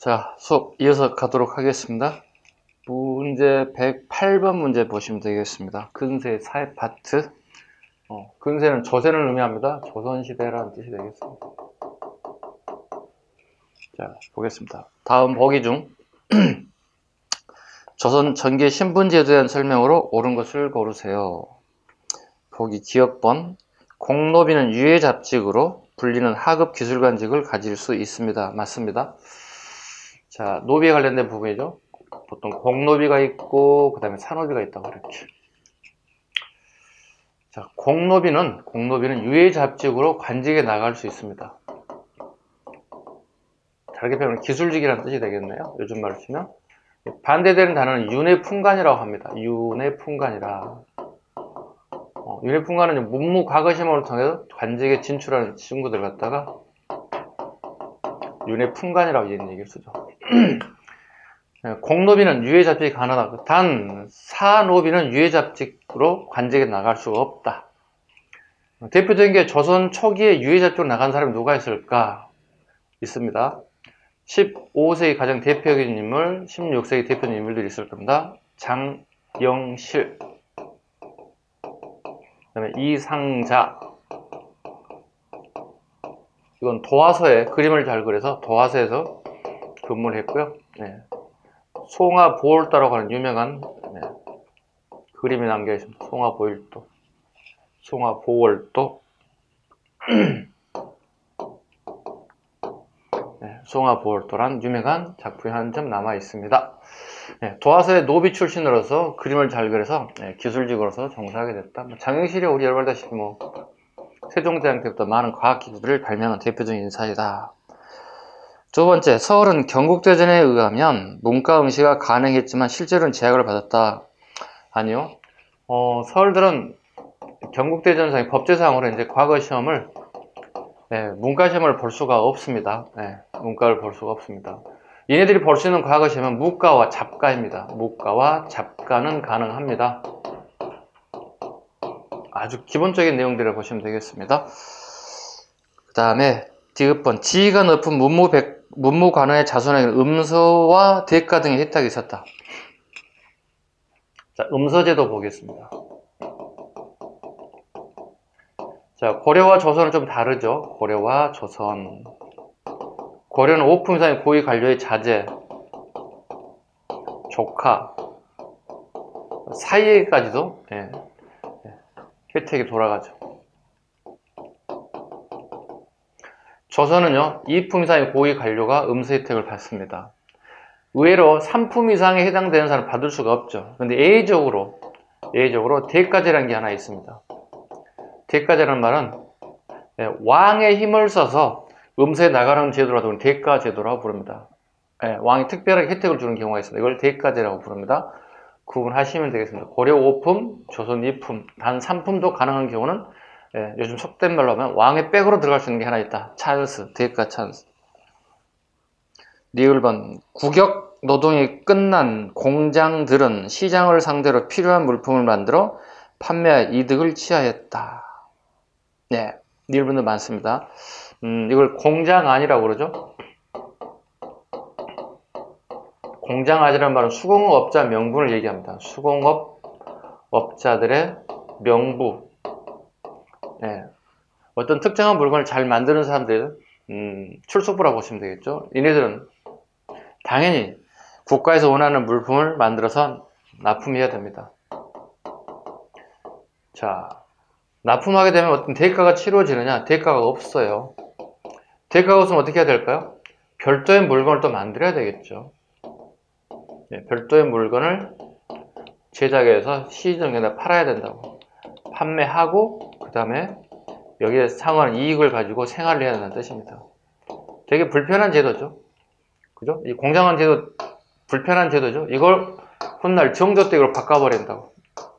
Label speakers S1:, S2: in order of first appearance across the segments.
S1: 자, 수업 이어서 가도록 하겠습니다. 문제 108번 문제 보시면 되겠습니다. 근세 사회 파트. 근세는 조세를 의미합니다. 조선시대라는 뜻이 되겠습니다. 자, 보겠습니다. 다음 보기 중 조선 전기 신분제도에 대한 설명으로 옳은 것을 고르세요. 보기 지역번. 공노비는 유해잡직으로 불리는 하급 기술관직을 가질 수 있습니다. 맞습니다. 자, 노비에 관련된 부분이죠. 보통 공노비가 있고 그 다음에 산노비가 있다고 그랬죠. 자, 공노비는 유해잡직으로 관직에 나갈 수 있습니다. 다르게 표현하면 기술직이라는 뜻이 되겠네요. 요즘 말로 치면. 반대되는 단어는 윤회풍관이라고 합니다. 윤회풍관이라. 윤회풍관은 문무과거시험을 통해서 관직에 진출하는 친구들 갖다가 윤회풍관이라고 이런 얘기를 쓰죠. 공노비는 유해잡직이 가능하다. 단 사노비는 유해잡직으로 관직에 나갈 수가 없다. 대표적인 게 조선 초기에 유해잡직으로 나간 사람이 누가 있을까? 있습니다. 15세기 가장 대표적인 인물, 16세기 대표적인 인물들이 있을 겁니다. 장영실, 그 다음에 이상자. 이건 도화서에 그림을 잘 그려서 도화서에서 근무를 했고요. 송화보월도라고 하는 유명한 그림이 남겨 있습니다. 송화보월도, 송화보월도, 송화보월도란 유명한 작품이 한 점 남아 있습니다. 도화서의 노비 출신으로서 그림을 잘 그려서 기술직으로서 종사하게 됐다. 장영실이 우리 여러분 알다시피 세종대왕 때부터 많은 과학기술을 발명한 대표적인 인사이다. 두 번째, 서울은 경국대전에 의하면 문과 응시가 가능했지만 실제로는 제약을 받았다. 아니요. 서울들은 경국대전상의 법제상으로 이제 과거 시험을 문과 시험을 볼 수가 없습니다. 문과를 볼 수가 없습니다. 얘네들이 볼 수 있는 과거 시험은 무과와 잡과입니다. 무과와 잡과는 가능합니다. 아주 기본적인 내용들을 보시면 되겠습니다. 그 다음에 디귿번, 지위가 높은 문무관원의 자손에게는 음서와 대가 등의 혜택이 있었다. 자, 음서제도 보겠습니다. 자, 고려와 조선은 좀 다르죠. 고려와 조선. 고려는 5품 이상의 고위 관료의 자제, 조카 사이에까지도 혜택이 돌아가죠. 조선은요, 2품 이상의 고위 관료가 음서 혜택을 받습니다. 의외로 3품 이상에 해당되는 사람은 받을 수가 없죠. 근데 예외적으로 대가제라는 게 하나 있습니다. 대가제라는 말은 왕의 힘을 써서 음서에 나가는 제도라도 대가제도라고 부릅니다. 왕이 특별하게 혜택을 주는 경우가 있습니다. 이걸 대가제라고 부릅니다. 구분하시면 되겠습니다. 고려 5품, 조선 2품, 단 3품도 가능한 경우는 요즘 속된 말로 하면 왕의 백으로 들어갈 수 있는 게 하나 있다. 찬스, 대가 찬스. 리을번, 국역 노동이 끝난 공장들은 시장을 상대로 필요한 물품을 만들어 판매하여 이득을 취하였다. 리을번도 많습니다. 이걸 공장안이라고 그러죠. 공장안이라는 말은 수공업자 명분을 얘기합니다. 수공업자들의 명부. 어떤 특정한 물건을 잘 만드는 사람들, 출소부라고 보시면 되겠죠. 얘네들은 당연히 국가에서 원하는 물품을 만들어서 납품해야 됩니다. 자, 납품하게 되면 어떤 대가가 치러지느냐? 대가가 없어요. 대가가 없으면 어떻게 해야 될까요? 별도의 물건을 또 만들어야 되겠죠. 별도의 물건을 제작해서 시중에다 팔아야 된다고. 판매하고 그 다음에 여기에 상환한 이익을 가지고 생활을 해야 된다는 뜻입니다. 되게 불편한 제도죠. 그죠? 이 공장원 제도 불편한 제도죠. 이걸 훗날 정조댁으로 바꿔버린다고.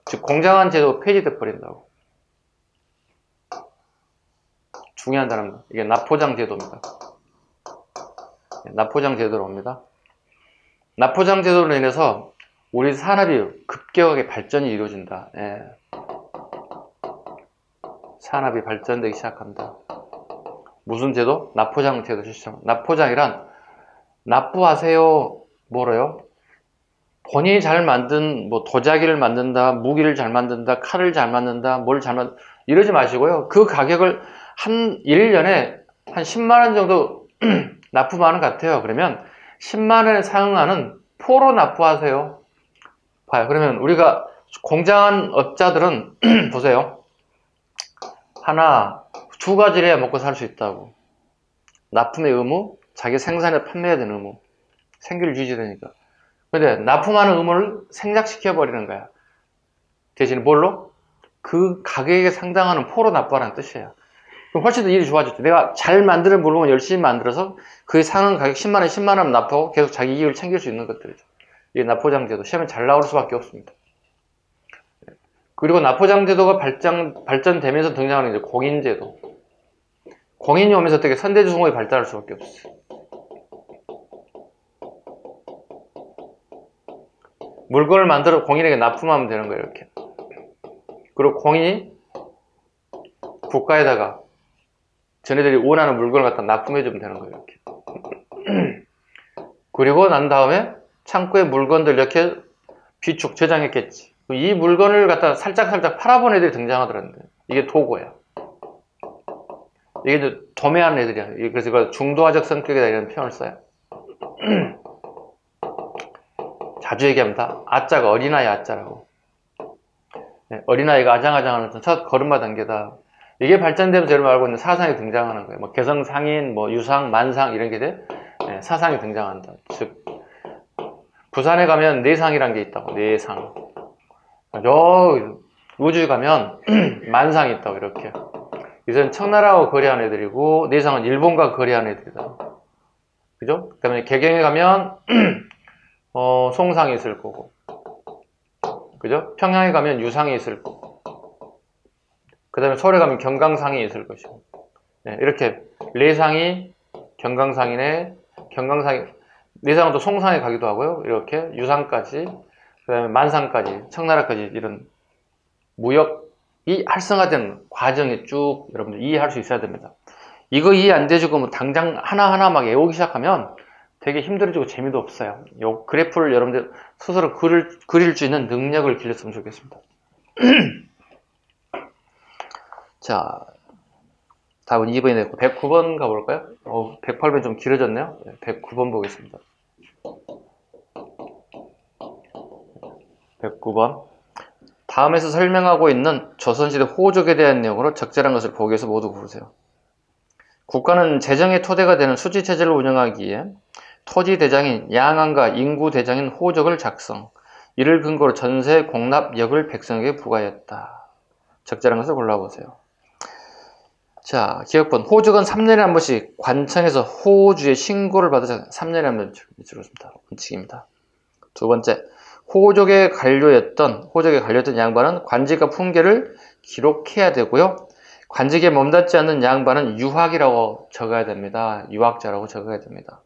S1: 즉 공장원 제도 폐지돼 버린다고. 중요한 단어입니다. 이게 납포장 제도입니다. 납포장 제도로 옵니다. 납포장 제도로 인해서 우리 산업이 급격하게 발전이 이루어진다. 산업이 발전되기 시작합니다. 무슨 제도? 납포장 제도 시스템. 납포장이란 납부하세요. 뭐래요? 본인이 잘 만든 뭐 도자기를 만든다, 무기를 잘 만든다, 칼을 잘 만든다, 뭘 잘 만 이러지 마시고요. 그 가격을 한 1년에 한 10만 원 정도 납부하는 것 같아요. 그러면 10만 원에 상응하는 포로 납부하세요. 봐요. 그러면 우리가 공장 업자들은 보세요. 하나, 두 가지를 해야 먹고 살 수 있다고. 납품의 의무, 자기 생산에 판매해야 되는 의무. 생계를 유지되니까. 근데 납품하는 의무를 생략시켜버리는 거야. 대신 뭘로? 그 가격에 상당하는 포로 납부하라는 뜻이에요. 그럼 훨씬 더 일이 좋아졌죠. 내가 잘 만드는 물건을 열심히 만들어서 그에 상응 가격 10만원, 10만원 납부하고 계속 자기 이익을 챙길 수 있는 것들이죠. 이게 납포장제도. 시험에 잘 나올 수밖에 없습니다. 그리고 납포장제도가 발전되면서 등장하는 이제 공인제도. 공인이 오면서 어떻게 선대주송업이 발달할 수밖에 없어요. 물건을 만들어 공인에게 납품하면 되는 거예요, 이렇게. 그리고 공인이 국가에다가 전애들이 원하는 물건을 갖다 납품해주면 되는 거예요, 이렇게. 그리고 난 다음에 창고에 물건들 이렇게 비축, 저장했겠지. 이 물건을 갖다 살짝살짝 팔아본 애들이 등장하더라는데, 이게 도구예요. 이게 이제 도매하는 애들이야. 그래서 이거 중도화적 성격이다 이런 표현을 써요. 자주 얘기합니다. 아자가 어린아이 아자라고. 네, 어린아이가 아장아장하는 첫 걸음마 단계다. 이게 발전되면서 여러분 알고 있는 사상이 등장하는 거예요. 뭐 개성상인, 뭐 유상, 만상 이런 게 돼. 네, 사상이 등장한다. 즉 부산에 가면 내상이란 게 있다고. 내상. 저 우주에 가면 만상이 있다고 이렇게. 이제는 청나라하고 거래하는 애들이고 내상은 일본과 거래하는 애들이다. 그죠? 그 다음에 개경에 가면 송상이 있을 거고, 그죠? 평양에 가면 유상이 있을 거고, 그 다음에 서울에 가면 경강상이 있을 것이고, 네, 이렇게 내상이 경강상이네, 경강상이 내상은 또 송상에 가기도 하고요. 이렇게 유상까지, 그 다음에 만상까지, 청나라까지 이런 무역이 활성화된 과정이 쭉 여러분들 이해할 수 있어야 됩니다. 이거 이해 안 되시고 뭐 당장 하나하나 막 외우기 시작하면 되게 힘들어지고 재미도 없어요. 요 그래프를 여러분들 스스로 그릴 수 있는 능력을 길렀으면 좋겠습니다. 자, 답은 2번이 됐고 109번 가볼까요? 108번 좀 길어졌네요. 109번 보겠습니다. 109번. 다음에서 설명하고 있는 조선시대 호족에 대한 내용으로 적절한 것을 보기 위해서 모두 고르세요. 국가는 재정의 토대가 되는 수지체제를 운영하기 위해 토지대장인 양안과 인구대장인 호족을 작성, 이를 근거로 전세, 공납, 역을 백성에게 부과했다. 적절한 것을 골라보세요. 자, 기억번. 호족은 3년에 한 번씩 관청에서 호주의 신고를 받아서 3년에 한 번 주로습니다. 원칙입니다. 두 번째, 호족에 관료였던 양반은 관직과 풍계를 기록해야 되고요. 관직에 몸닿지 않는 양반은 유학이라고 적어야 됩니다. 유학자라고 적어야 됩니다.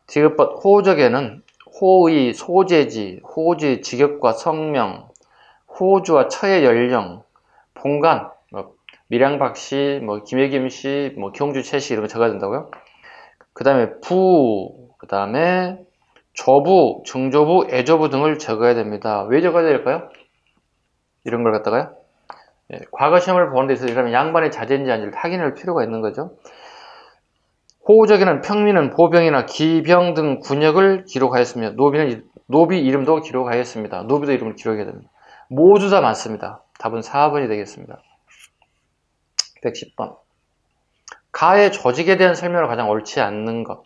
S1: 디귿번. 호족에는 호의, 소재지, 호주의 직역과 성명, 호주와 처의 연령, 본관, 밀양박씨, 김혜김씨, 경주채씨 이런 거 적어야 된다고요. 그 다음에 부, 그 다음에 조부, 증조부, 애조부 등을 적어야 됩니다. 왜 적어야 될까요? 이런 걸 갖다가요. 예, 과거 시험을 보는 데 있어서 이러면 양반의 자제인지 아닌지를 확인할 필요가 있는 거죠. 호족에는 평민은 보병이나 기병 등 군역을 기록하였으며 노비 이름도 기록하였습니다. 노비도 이름을 기록해야 됩니다. 모두 다 맞습니다. 답은 4번이 되겠습니다. 110번. 가의 조직에 대한 설명을 가장 옳지 않는 것.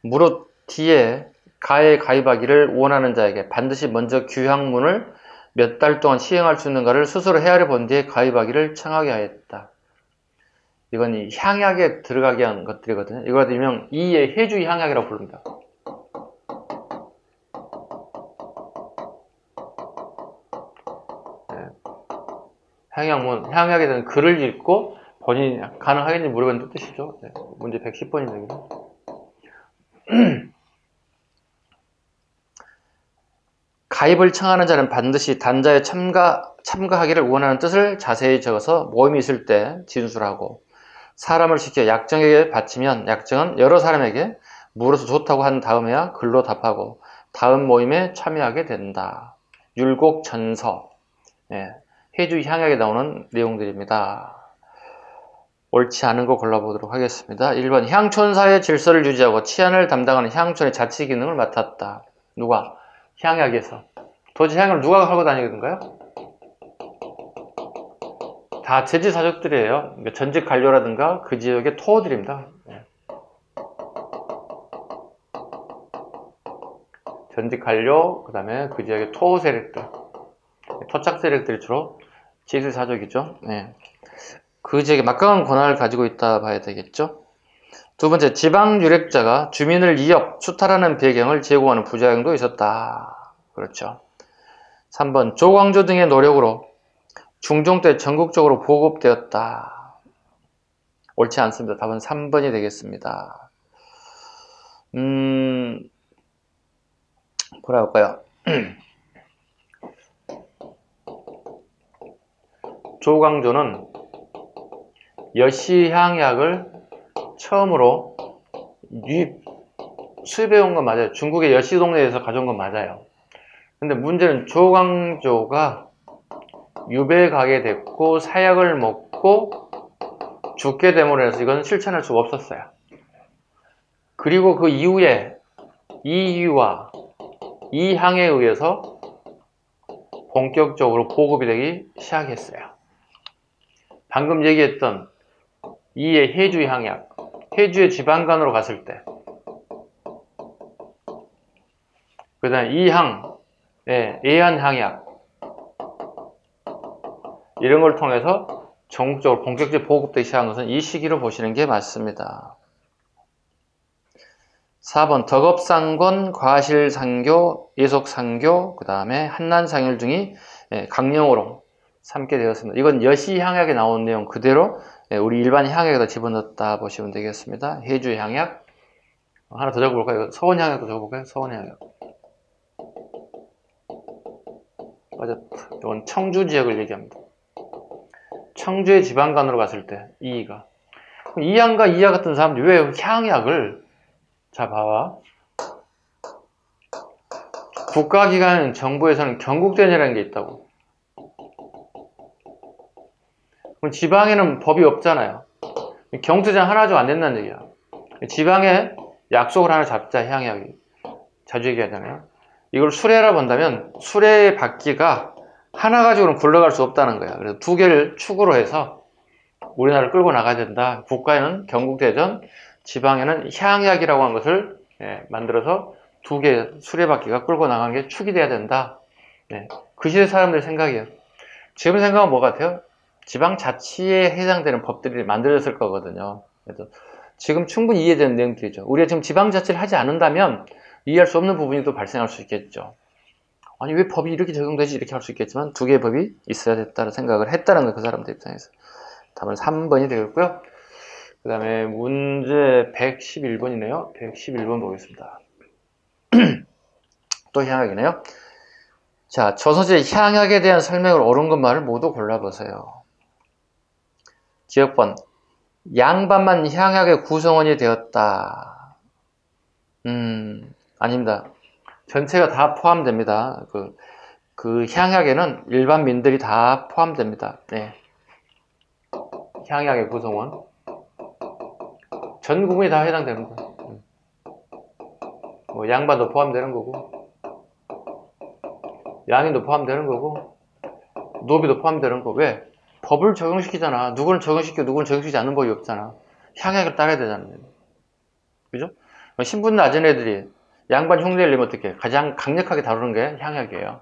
S1: 무릇 뒤에 가에 가입하기를 원하는 자에게 반드시 먼저 규향문을 몇 달 동안 시행할 수 있는가를 스스로 헤아려 본 뒤에 가입하기를 청하게 하였다. 이건 이 향약에 들어가게 한 것들이거든요. 이걸 일명 이의 해주 향약이라고 부릅니다. 네. 향약에 대한 글을 읽고 본인이 가능하겠는지 물어보는 뜻이죠. 네. 문제 110번입니다. 가입을 청하는 자는 반드시 단자에 참가하기를 원하는 뜻을 자세히 적어서 모임이 있을 때 진술하고, 사람을 시켜 약정에게 바치면 약정은 여러 사람에게 물어서 좋다고 한 다음에야 글로 답하고 다음 모임에 참여하게 된다. 율곡전서. 예, 해주 향약에 나오는 내용들입니다. 옳지 않은 거 골라보도록 하겠습니다. 1번 향촌사의 질서를 유지하고 치안을 담당하는 향촌의 자치 기능을 맡았다. 누가? 향약에서. 도대체 향약을 누가 하고 다니던가요? 다 제지사족들이에요. 그러니까 전직 관료라든가 그 지역의 토호들입니다. 예. 전직 관료, 그 다음에 그 지역의 토호 세력들, 토착 세력들이 주로 제지사족이죠. 예. 그 지역에 막강한 권한을 가지고 있다 봐야 되겠죠. 두 번째, 지방 유력자가 주민을 이역, 수탈하는 배경을 제공하는 부작용도 있었다. 그렇죠. 3번, 조광조 등의 노력으로 중종 때 전국적으로 보급되었다. 옳지 않습니다. 답은 3번이 되겠습니다. 뭐라 할까요? 조광조는 여시향약을 처음으로 수입해온 건 맞아요. 중국의 여시 동네에서 가져온 건 맞아요. 근데 문제는 조광조가 유배가게 됐고 사약을 먹고 죽게 됨으로 해서 이건 실천할 수가 없었어요. 그리고 그 이후에 이유와 이 향에 의해서 본격적으로 보급이 되기 시작했어요. 방금 얘기했던 이의 해주 향약, 해주의 지방간으로 갔을 때, 그 다음에 이향, 애한 향약, 이런 걸 통해서 전국적으로 본격적으로 보급되기 시작한 것은 이 시기로 보시는 게 맞습니다. 4번 덕업상권, 과실상교, 예속상교, 그 다음에 한난상일 등이 강령으로 삼게 되었습니다. 이건 여시향약에 나온 내용 그대로 우리 일반 향약에다 집어넣었다 보시면 되겠습니다. 해주 향약 하나 더 적어볼까요? 서원 향약도 적어볼까요? 서원 향약. 맞았다. 이건 청주 지역을 얘기합니다. 청주의 지방간으로 갔을 때 이이가 이향과 이하 같은 사람들이 왜 향약을 자 봐봐. 국가기관 정부에서는 경국대회라는 게 있다고. 그럼 지방에는 법이 없잖아요. 경투장 하나도 안 된다는 얘기야. 지방에 약속을 하나 잡자, 향약이. 자주 얘기하잖아요. 이걸 수레라 본다면 수레의 바퀴가 하나 가지고는 굴러갈 수 없다는 거야. 그래서 두 개를 축으로 해서 우리나라를 끌고 나가야 된다. 국가에는 경국대전, 지방에는 향약이라고 한 것을 만들어서 두 개 수레바퀴가 끌고 나가는 게 축이 돼야 된다. 그 시대 사람들의 생각이에요. 지금 생각은 뭐 같아요? 지방자치에 해당되는 법들이 만들어졌을 거거든요. 그래서 지금 충분히 이해되는 내용들이죠. 우리가 지금 지방자치를 하지 않는다면 이해할 수 없는 부분이 또 발생할 수 있겠죠. 아니 왜 법이 이렇게 적용되지? 이렇게 할 수 있겠지만 두 개의 법이 있어야 됐다는 생각을 했다는 거예요. 그 사람들 입장에서. 답은 3번이 되겠고요. 그 다음에 문제 111번이네요. 111번 보겠습니다. 또 향약이네요. 자, 저서지의 향약에 대한 설명을 옳은 것만을 모두 골라보세요. 지역번 양반만 향약의 구성원이 되었다. 아닙니다. 전체가 다 포함됩니다. 그 향약에는 일반민들이 다 포함됩니다. 네. 향약의 구성원 전 국민이 다 해당됩니다. 뭐 양반도 포함되는 거고 양인도 포함되는 거고 노비도 포함되는 거. 왜? 법을 적용시키잖아. 누구는 적용시키고 누구는 적용시키지 않는 법이 없잖아. 향약을 따라야 되잖아요. 그죠? 신분 낮은 애들이 양반 흉내를 내면 어떻게? 가장 강력하게 다루는 게 향약이에요.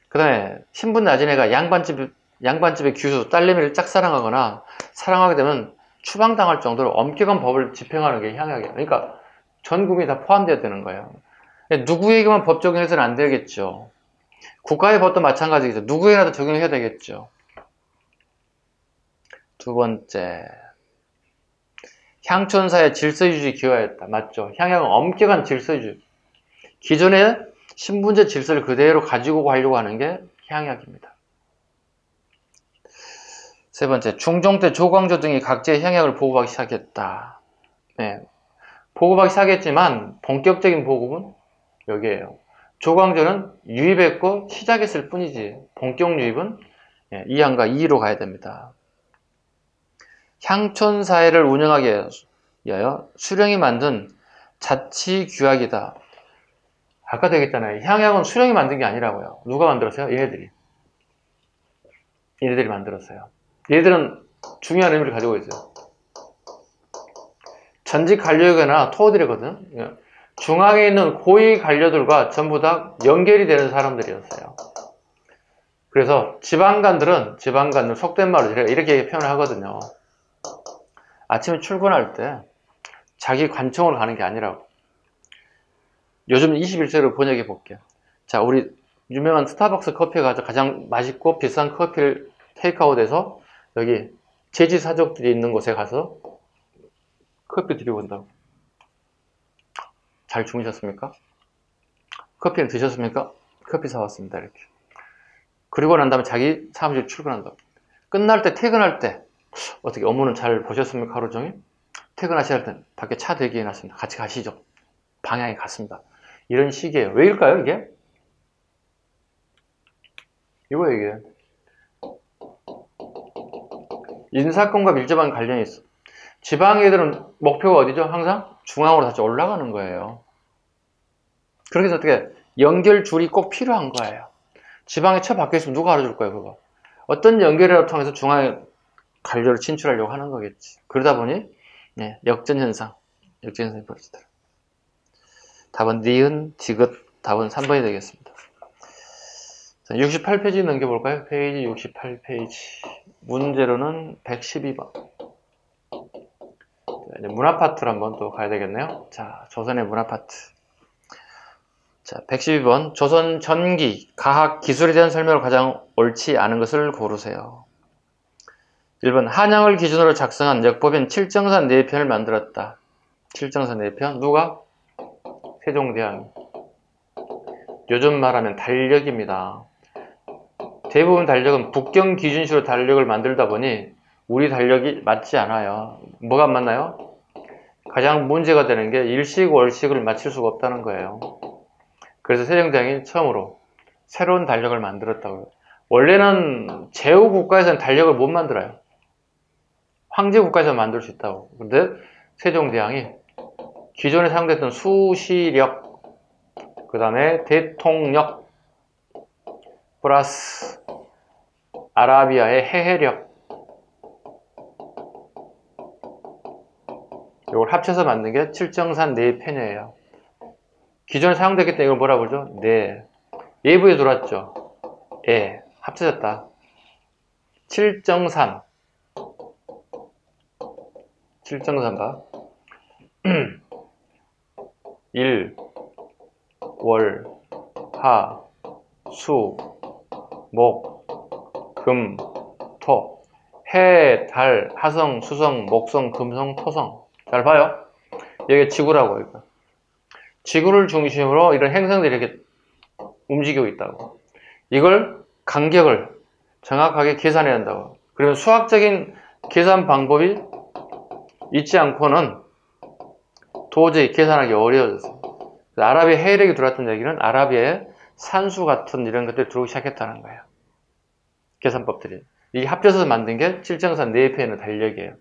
S1: 그 다음에 신분 낮은 애가 양반집의 규수, 딸내미를 짝사랑하거나 사랑하게 되면 추방당할 정도로 엄격한 법을 집행하는 게 향약이에요. 그러니까 전 국민이 다 포함되어야 되는 거예요. 누구에게만 법 적용해서는 안 되겠죠. 국가의 법도 마찬가지겠죠. 누구에게라도 적용해야 되겠죠. 두 번째, 향촌사의 질서유지 기여하였다. 맞죠? 향약은 엄격한 질서유지. 기존의 신분제 질서를 그대로 가지고 가려고 하는 게 향약입니다. 세 번째, 중종 때 조광조 등이 각지의 향약을 보급하기 시작했다. 네. 보급하기 시작했지만 본격적인 보급은 여기에요. 조광조는 유입했고 시작했을 뿐이지 본격 유입은 2항과 2로 가야 됩니다. 향촌사회를 운영하기 위하여 수령이 만든 자치규약이다. 아까도 얘기했잖아요. 향약은 수령이 만든 게 아니라고요. 누가 만들었어요? 얘네들이 만들었어요. 얘들은 중요한 의미를 가지고 있어요. 전직 관료이거나 토호들이거든. 중앙에 있는 고위 관료들과 전부 다 연결이 되는 사람들이었어요. 그래서 지방관들 속된 말로 이렇게 표현을 하거든요. 아침에 출근할 때 자기 관청으로 가는 게 아니라고. 요즘 21세기로 번역해 볼게요. 자, 우리 유명한 스타벅스 커피가 가장 맛있고 비싼 커피를 테이크아웃해서 여기 제지사족들이 있는 곳에 가서 커피 드리고 온다고. 잘 주무셨습니까? 커피는 드셨습니까? 커피 사왔습니다. 이렇게. 그리고 난 다음에 자기 사무실 출근한다고. 끝날 때, 퇴근할 때 어떻게 업무는 잘 보셨습니까? 하루 종일? 퇴근하실 때 밖에 차 대기해 놨습니다. 같이 가시죠. 방향이 같습니다. 이런 식이에요. 왜일까요, 이게? 이게. 인사권과 밀접한 관련이 있어. 지방 애들은 목표가 어디죠? 항상 중앙으로 다시 올라가는 거예요. 그렇게 해서 어떻게 연결줄이 꼭 필요한 거예요. 지방에 처 박혀있으면 누가 알아줄 거예요, 그거? 어떤 연결이라도 통해서 중앙에 관료를 진출하려고 하는 거겠지. 그러다 보니 역전현상이 벌어지더라. 답은 니은, 디귿, 답은 3번이 되겠습니다. 자, 68페이지 넘겨볼까요? 페이지 68페이지. 문제로는 112번. 자, 이제 문화파트로 한번 또 가야 되겠네요. 자, 조선의 문화파트. 자, 112번. 조선 전기, 가학, 기술에 대한 설명을 가장 옳지 않은 것을 고르세요. 1번. 한양을 기준으로 작성한 역법인 칠정산 4편을 만들었다. 칠정산 4편. 누가? 세종대왕이. 요즘 말하면 달력입니다. 대부분 달력은 북경 기준시로 달력을 만들다 보니 우리 달력이 맞지 않아요. 뭐가 안 맞나요? 가장 문제가 되는 게 일식, 월식을 맞출 수가 없다는 거예요. 그래서 세종대왕이 처음으로 새로운 달력을 만들었다고요. 원래는 제후국가에서는 달력을 못 만들어요. 황제국가에서 만들 수 있다고. 근데 세종대왕이 기존에 사용됐던 수시력, 그 다음에 대통력, 플러스 아라비아의 해해력, 이걸 합쳐서 만든 게 칠정산 4편이에요. 기존에 사용됐기 때문에 이걸 뭐라 그러죠? 네. 예부에 들어왔죠. 합쳐졌다. 칠정산 봐. 1, 월, 하, 수, 목, 금, 토. 해, 달, 화성, 수성, 목성, 금성, 토성. 잘 봐요. 여기 지구라고, 이거. 지구를 중심으로 이런 행성들이 이렇게 움직이고 있다고. 이걸 간격을 정확하게 계산해야 한다고. 그러면 수학적인 계산 방법이 있지 않고는 도저히 계산하기 어려워졌어요. 아라비아 해력이 들어왔던 얘기는 아라비아의 산수 같은 이런 것들이 들어오기 시작했다는 거예요. 계산법들이. 이게 합쳐서 만든 게 칠정산 4편의 달력이에요.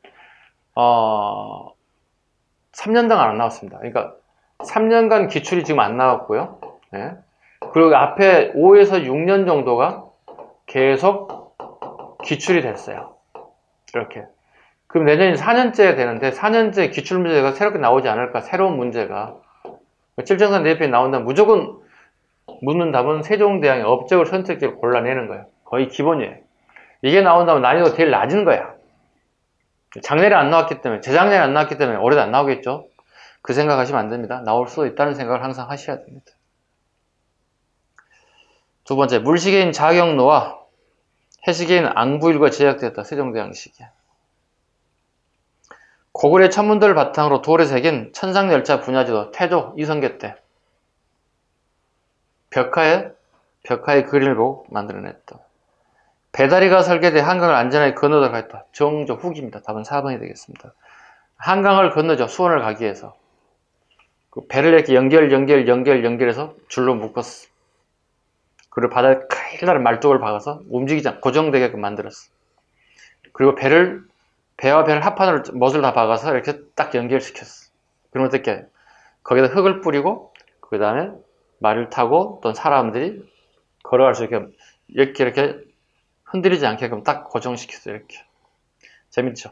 S1: 3년당 안 나왔습니다. 그러니까 3년간 기출이 지금 안 나왔고요. 네. 그리고 앞에 5에서 6년 정도가 계속 기출이 됐어요. 이렇게. 그럼 내년이 4년째 되는데 4년째 기출 문제가 새롭게 나오지 않을까? 새로운 문제가. 칠정산 4편이 나온다면 무조건 묻는 답은 세종대왕의 업적을 선택지를 골라내는 거예요. 거의 기본이에요. 이게 나온다면 난이도가 제일 낮은 거야. 작년에 안 나왔기 때문에, 재작년에 안 나왔기 때문에 올해도 안 나오겠죠? 그 생각하시면 안 됩니다. 나올 수도 있다는 생각을 항상 하셔야 됩니다. 두 번째, 물시계인 자경로와 해시계인 앙부일과 제작되었다. 세종대왕 시기에. 고구려 천문들을 바탕으로 돌에 새긴 천상열차 분야지도 태조 이성계 때 벽화에 그림으로 만들어냈다. 배다리가 설계돼 한강을 안전하게 건너도록 했다. 정조 후기입니다. 답은 4번이 되겠습니다. 한강을 건너죠. 수원을 가기 위해서. 그 배를 이렇게 연결해서 줄로 묶었어. 그리고 바다에 큰일날 말뚝을 박아서 움직이지 않고 고정되게끔 만들었어. 그리고 배와 배를 합판으로 못을 다 박아서 이렇게 딱 연결시켰어. 그러면 어떻게? 거기다 흙을 뿌리고, 그 다음에 말을 타고 또 사람들이 걸어갈 수 있게 이렇게 흔들리지 않게끔 딱 고정시켰어. 이렇게. 재밌죠?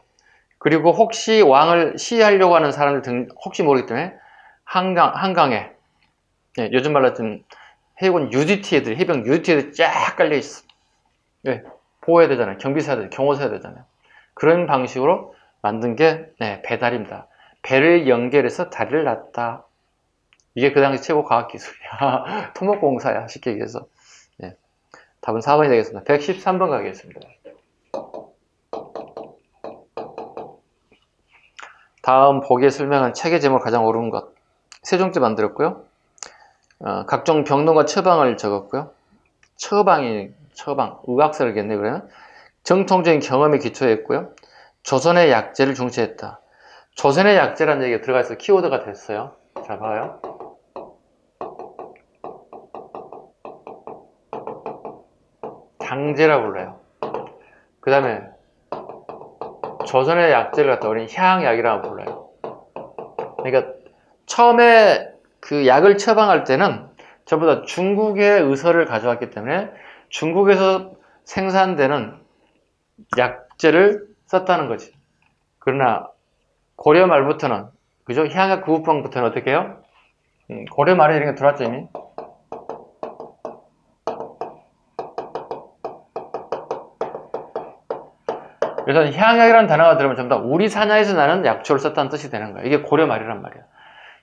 S1: 그리고 혹시 왕을 시해하려고 하는 사람들 혹시 모르기 때문에 한강에, 예, 요즘 말로 좀 해군 UDT 애들, 해병 UDT 애들 쫙 깔려 있어. 예, 보호해야 되잖아요. 경비 서야 되잖아요. 경호 서야 되잖아요. 그런 방식으로 만든 게, 네, 배다리입니다. 배를 연결해서 다리를 놨다. 이게 그 당시 최고 과학기술이야. 토목공사야. 쉽게 얘기해서. 예, 답은 4번이 되겠습니다. 113번 가겠습니다. 다음 보기의 설명은 책의 제목 가장 옳은 것. 세종때 만들었고요. 각종 병론과 처방을 적었고요. 처방, 의학설겠네, 그러면. 정통적인 경험에 기초했고요. 조선의 약재를 중시했다. 조선의 약재라는 얘기가 들어가 있어 키워드가 됐어요. 자, 봐요. 당제라 불러요. 그 다음에 조선의 약재를 갖다 우리는 향약이라고 불러요. 그러니까 처음에 그 약을 처방할 때는 전부 다 중국의 의서를 가져왔기 때문에 중국에서 생산되는 약재를 썼다는 거지. 그러나 고려 말부터는, 그죠? 향약 구급방부터는 어떻게 해요? 고려 말에 이런 게 들어왔죠, 이미? 그래서 향약이라는 단어가 들으면 전부 다 우리 산하에서 나는 약초를 썼다는 뜻이 되는 거야. 이게 고려 말이란 말이야.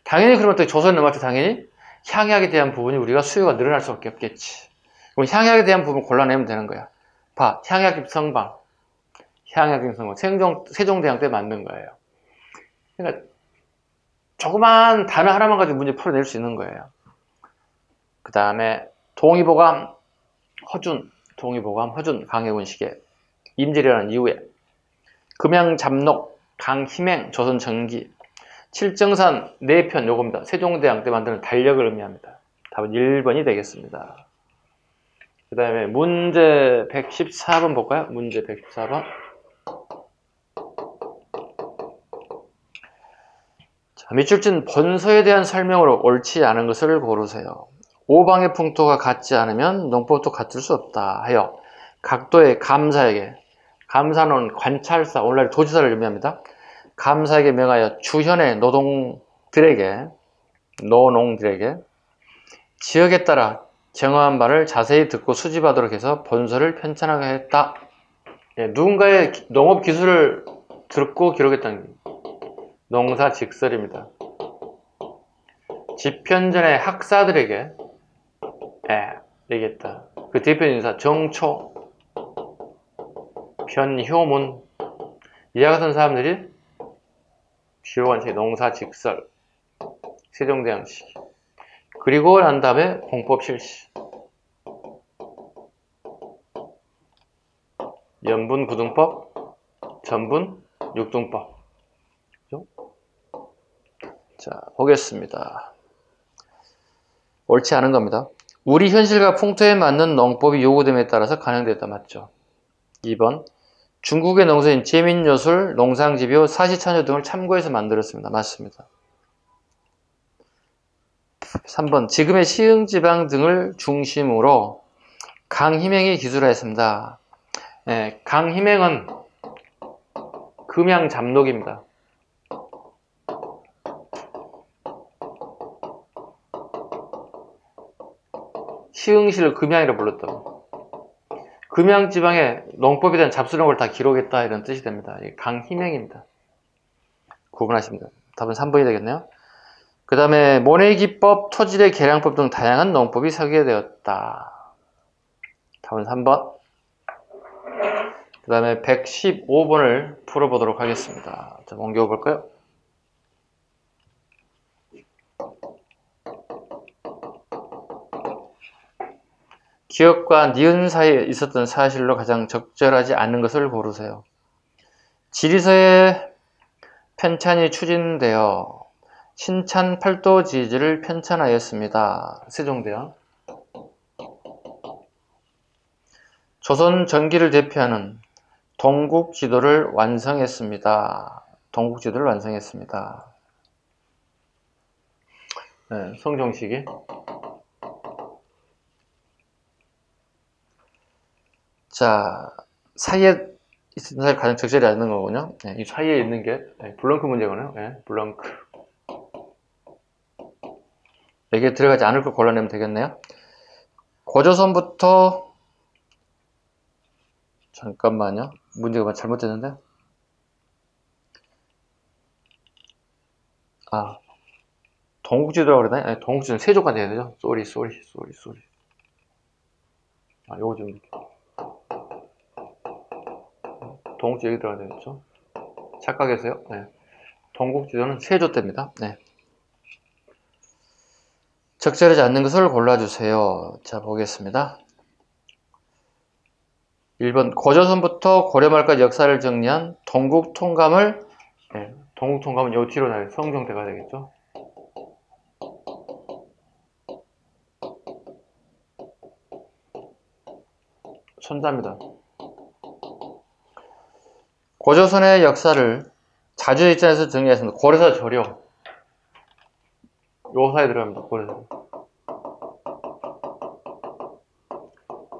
S1: 당연히 그러면 또 조선 넘어갈 때 당연히 향약에 대한 부분이 우리가 수요가 늘어날 수밖에 없겠지. 그럼 향약에 대한 부분을 골라내면 되는 거야. 봐, 향약집 성방. 향약집 성방. 세종대왕 때 만든 거예요. 그러니까 조그만 단어 하나만 가지고 문제 풀어낼 수 있는 거예요. 그 다음에 동의보감, 허준, 강해군시계, 임질이라는 이후에 금양잡록, 강희맹, 조선정기, 칠정산 4편 요겁니다. 세종대왕 때 만드는 달력을 의미합니다. 답은 1번이 되겠습니다. 그 다음에 문제 114번 볼까요? 문제 114번. 자, 밑줄진 본서에 대한 설명으로 옳지 않은 것을 고르세요. 오방의 풍토가 같지 않으면 농법도 같을 수 없다 하여 각도의 감사에게, 감사는 관찰사, 오늘날 도지사를 의미합니다. 감사에게 명하여 주현의 노농들에게 지역에 따라 정확한 바를 자세히 듣고 수집하도록 해서 본서를 편찬하게 했다. 예, 누군가의 농업 기술을 듣고 기록했다는 게 농사직설입니다. 집현전의 학사들에게 얘기했다. 그 대표 인사 정초, 변효문, 이와 같은 사람들이 기록한 책 농사직설, 세종대왕시. 그리고 난 다음에 공법 실시. 연분 구등법, 전분 육등법. 그죠? 자, 보겠습니다. 옳지 않은 겁니다. 우리 현실과 풍토에 맞는 농법이 요구됨에 따라서 간행되었다. 맞죠? 2번. 중국의 농사인 제민요술, 농상집요, 사시찬요 등을 참고해서 만들었습니다. 맞습니다. 3번. 지금의 시흥지방 등을 중심으로 강희맹이 기술하였습니다. 네, 강희맹은 금양잡록입니다. 시흥시를 금양이라 불렀다고. 금양지방의 농법에 대한 잡수령을 다 기록했다 이런 뜻이 됩니다. 강희맹입니다. 구분하십니다. 답은 3번이 되겠네요. 그 다음에 모내기법, 토질의 계량법 등 다양한 농법이 설계되었다. 답은 3번. 그 다음에 115번을 풀어보도록 하겠습니다. 자, 옮겨볼까요? 기억과 니은 사이에 있었던 사실로 가장 적절하지 않은 것을 고르세요. 지리서의 편찬이 추진되어 신찬 팔도지지를 편찬하였습니다. 세종대왕. 조선 전기를 대표하는 동국지도를 완성했습니다. 동국지도를 완성했습니다. 네, 성종시기. 자, 사이에 있는 사람이 가장 적절히 않는 거군요. 네, 이 사이에 있는 게 블렁크 문제거든요. 네, 블렁크. 여기에 들어가지 않을 걸 골라내면 되겠네요. 고조선부터 잠깐만요. 문제가 잘못됐는데. 아, 동국지도라고 그러나요? 아니, 동국지도는 세조까지 해야 되죠. 쏘리. 아, 요거 좀 이렇게. 동국지도 여기 들어가야 되겠죠. 착각했어요. 네. 동국지도는 세조 때입니다. 네. 적절하지 않는 것을 골라주세요. 자, 보겠습니다. 1번 고조선부터 고려말까지 역사를 정리한 동국통감을, 네, 동국통감은 요 뒤로 나요. 성종대가 되겠죠. 손자입니다. 고조선의 역사를 자주의 입장에서 정리했습니다. 고려사 조려. 요 사이에 들어갑니다. 고려사.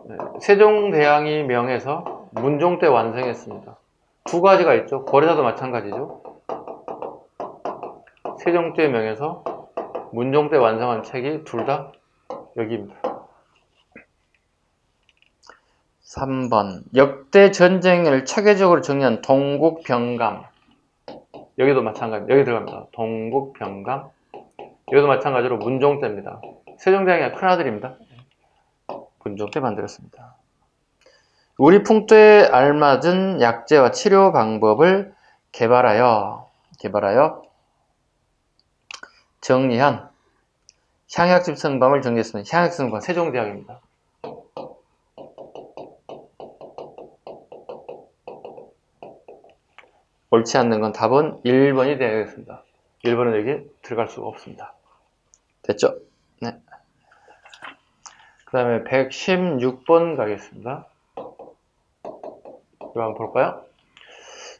S1: 네, 세종대왕이 명해서 문종 때 완성했습니다. 두 가지가 있죠. 고려사도 마찬가지죠. 세종 때 명해서 문종 때 완성한 책이 둘 다 여기입니다. 3번 역대 전쟁을 체계적으로 정리한 동국병감. 여기도 마찬가지입니다. 여기 들어갑니다. 동국병감. 여기도 마찬가지로 문종 때입니다. 세종대왕의 큰아들입니다. 문종 때 만들었습니다. 우리 풍토에 알맞은 약재와 치료 방법을 개발하여 정리한 향약집성방을 정리했습니다. 향약집성방 세종대왕입니다. 옳지 않는 건 답은 1번이 되겠습니다. 1번은 여기 들어갈 수가 없습니다. 됐죠? 네. 그 다음에 116번 가겠습니다. 이거 한번 볼까요?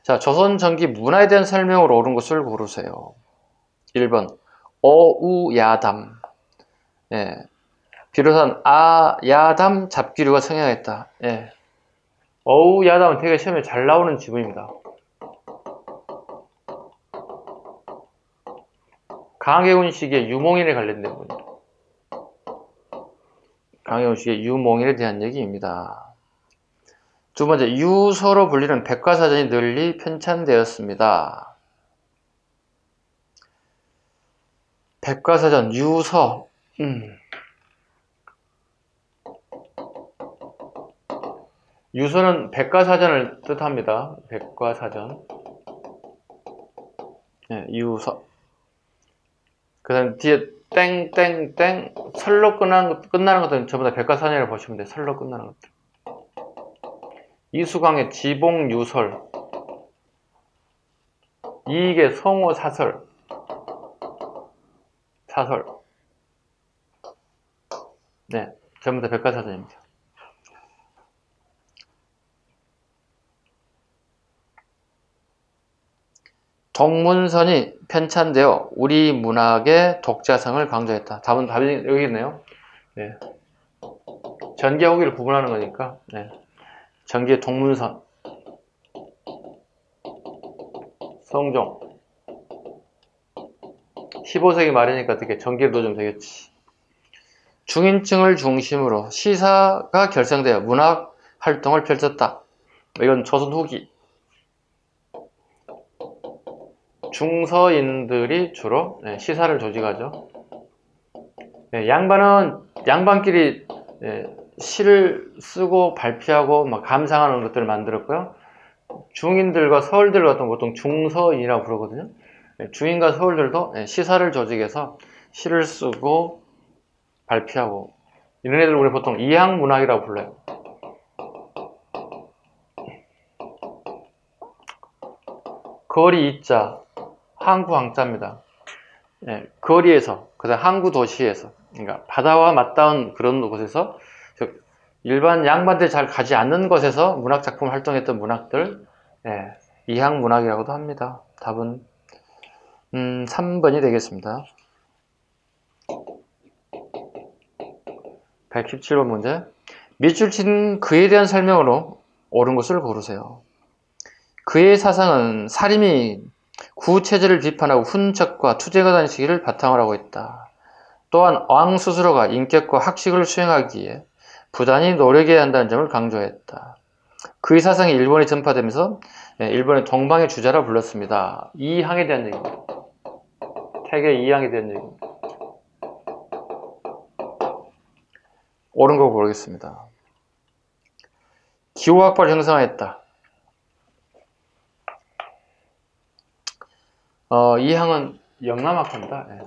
S1: 자, 조선 전기 문화에 대한 설명으로 옳은 것을 고르세요. 1번 어우야담. 예. 비롯한 야담 잡기류가 성행했다. 예. 어우야담은 되게 시험에 잘 나오는 지문입니다. 강혜운 시기의 유몽인에 관련된 문입니다. 강혜운 시기의 유몽인에 대한 얘기입니다. 두 번째, 유서로 불리는 백과사전이 널리 편찬되었습니다. 백과사전, 유서. 유서는 백과사전을 뜻합니다. 백과사전. 네, 유서. 그 다음 뒤에 땡땡땡 설로 끝나는 것들은 전부 다 백과사전이라고 보시면 돼요. 설로 끝나는 것들. 이수광의 지봉유설, 이익의 성호사설, 네, 전부 다 백과사전입니다. 동문선이 편찬되어 우리 문학의 독자성을 강조했다. 답이 여기 있네요. 네. 전기와 후기를 구분하는 거니까. 네. 전기의 동문선, 성종. 15세기 말이니까 어떻게 전기를 넣어주면 되겠지. 중인층을 중심으로 시사가 결성되어 문학 활동을 펼쳤다. 이건 조선 후기. 중서인들이 주로 시사를 조직하죠. 양반끼리 시를 쓰고 발표하고 막 감상하는 것들을 만들었고요. 중인들과 서울들 같은 보통 중서인이라고 부르거든요. 중인과 서울들도 시사를 조직해서 시를 쓰고 발표하고 이런 애들 우리 보통 이항문학이라고 불러요. 거리 이자 항구 항자입니다. 예, 거리에서, 그다음 항구 도시에서, 그러니까 바다와 맞닿은 그런 곳에서, 즉 일반 양반들이 잘 가지 않는 곳에서 문학 작품 활동했던 문학들, 예, 이항 문학이라고도 합니다. 답은 3번이 되겠습니다. 117번 문제. 밑줄 친 그에 대한 설명으로 옳은 것을 고르세요. 그의 사상은 사림이 구체제를 비판하고 훈책과 투쟁하다는 시기를 바탕으로 하고 있다. 또한 왕 스스로가 인격과 학식을 수행하기에 부단히 노력해야 한다는 점을 강조했다. 그의 사상이 일본에 전파되면서 일본의 동방의 주자라 불렀습니다. 이 항에 대한 얘기입니다. 태계 이 항에 대한 얘기입니다. 옳은 거 고르겠습니다. 기호학파를 형성하였다. 이 항은 영남학파입니다. 예.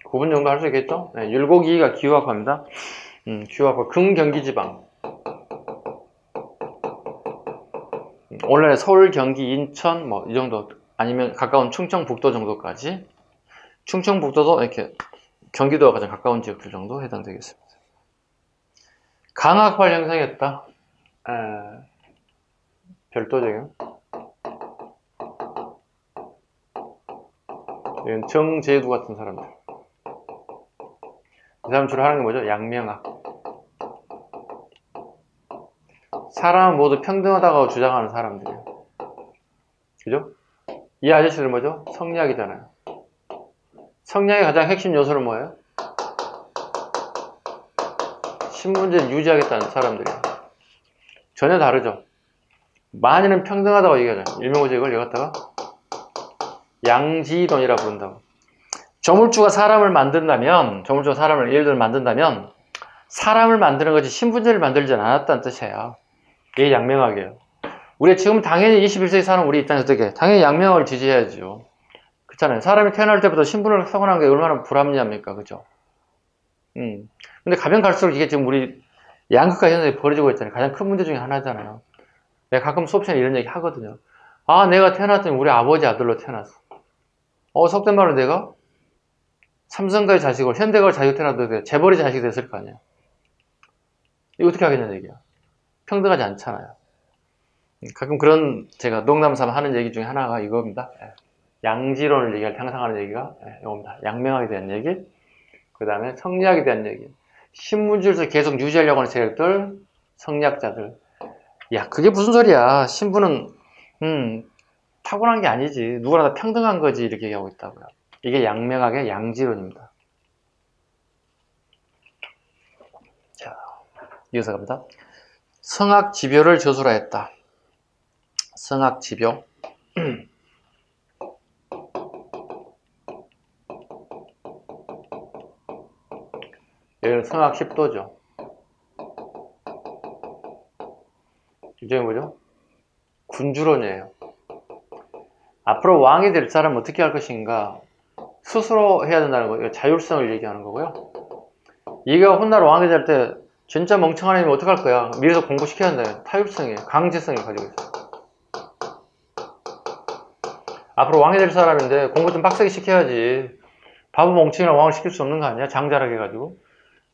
S1: 구분 정도 할 수 있겠죠? 네, 율곡이가 기후학파입니다. 기후학파 금경기지방. 원래 서울, 경기, 인천 뭐 이 정도 아니면 가까운 충청북도 정도까지. 충청북도도 이렇게 경기도와 가장 가까운 지역들 정도 해당되겠습니다. 강학파를 형성했다. 별도적인. 이건 정제두 같은 사람들. 이 사람 주로 하는 게 뭐죠? 양명학. 사람은 모두 평등하다고 주장하는 사람들이에요. 그죠? 이 아저씨들은 뭐죠? 성리학이잖아요. 성리학의 가장 핵심 요소는 뭐예요? 신분제를 유지하겠다는 사람들이에요. 전혀 다르죠. 만인은 평등하다고 얘기하잖아요. 일명고제 이걸 갖다가 양지론이라 부른다고. 조물주가 사람을 만든다면, 조물주가 사람을 예를 들어 만든다면 사람을 만드는 거지 신분제를 만들지 않았다는 뜻이에요. 이게 양명학이에요. 우리 지금 당연히 21세기 사는 우리 입장에서 어떻게 당연히 양명학을 지지해야죠. 그렇잖아요. 사람이 태어날 때부터 신분을 타고난 게 얼마나 불합리합니까? 그죠? 근데 가면 갈수록 이게 지금 우리 양극화 현상이 벌어지고 있잖아요. 가장 큰 문제 중에 하나잖아요. 내가 가끔 수업 시간에 이런 얘기 하거든요. 아, 내가 태어났더니 우리 아버지 아들로 태어났어. 속된 말로 내가 삼성가의 자식으로 현대가의 자식으로 태어나도 재벌의 자식이 됐을 거 아니야. 이거 어떻게 하겠냐는 얘기야. 평등하지 않잖아요. 가끔 그런 제가 농담삼아 하는 얘기 중에 하나가 이겁니다. 양지론을 얘기할 때 항상 하는 얘기가 이겁니다. 양명학에 대한 얘기, 그 다음에 성리학에 대한 얘기. 신분주의에서 계속 유지하려고 하는 세력들, 성리학자들. 야, 그게 무슨 소리야. 신분은 타고난 게 아니지. 누구나 다 평등한 거지. 이렇게 얘기하고 있다고요. 이게 양명학의 양지론입니다. 자, 이어서 갑니다. 성학지묘를 저술하였다. 성학지묘. 여기는 성학 10도죠. 이게 뭐죠? 군주론이에요. 앞으로 왕이 될 사람은 어떻게 할 것인가? 스스로 해야 된다는 거예요. 자율성을 얘기하는 거고요. 얘가 훗날 왕이 될 때 진짜 멍청한 애면 어떡할 거야? 미래서 공부시켜야 한다. 타율성이에요. 강제성이 가지고 있어요. 앞으로 왕이 될 사람인데 공부 좀 빡세게 시켜야지. 바보 멍청이나 왕을 시킬 수 없는 거 아니야? 장자라게 해가지고.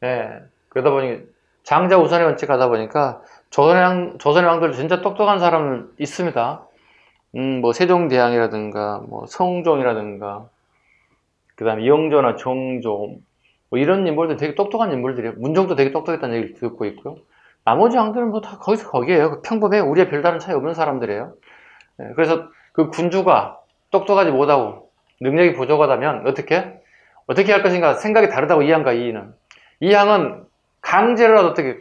S1: 예. 그러다 보니 장자 우선의 원칙 하다 보니까 조선의 왕들 진짜 똑똑한 사람은 있습니다. 뭐 세종대왕이라든가 뭐 성종이라든가 그 다음에 이영조나 정조 뭐 이런 인물들 되게 똑똑한 인물들이에요. 문종도 되게 똑똑했다는 얘기를 듣고 있고요. 나머지 왕들은 뭐 다 거기서 거기에요. 평범해. 우리의 별다른 차이 없는 사람들이에요. 예. 그래서 그 군주가 똑똑하지 못하고 능력이 부족하다면 어떻게 할 것인가 생각이 다르다고 이항과 이의는. 이항은 강제로라도 어떻게